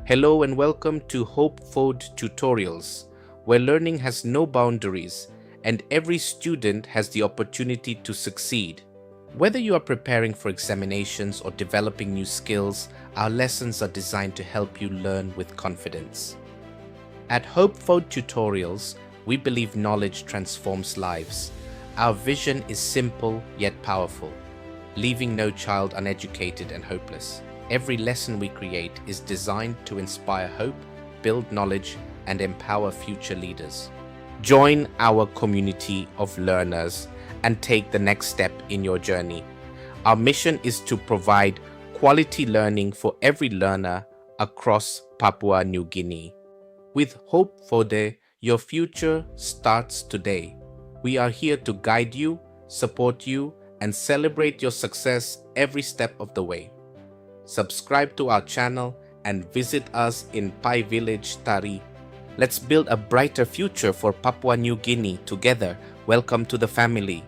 Hello and welcome to Hope FODE Tutorials, where learning has no boundaries and every student has the opportunity to succeed. Whether you are preparing for examinations or developing new skills, our lessons are designed to help you learn with confidence. At Hope FODE Tutorials, we believe knowledge transforms lives. Our vision is simple yet powerful, leaving no child uneducated and hopeless. Every lesson we create is designed to inspire hope, build knowledge, and empower future leaders. Join our community of learners and take the next step in your journey. Our mission is to provide quality learning for every learner across Papua New Guinea. With Hope FODE, your future starts today. We are here to guide you, support you, and celebrate your success every step of the way. Subscribe to our channel and visit us in Pai Village, Tari. Let's build a brighter future for Papua New Guinea together. Welcome to the family.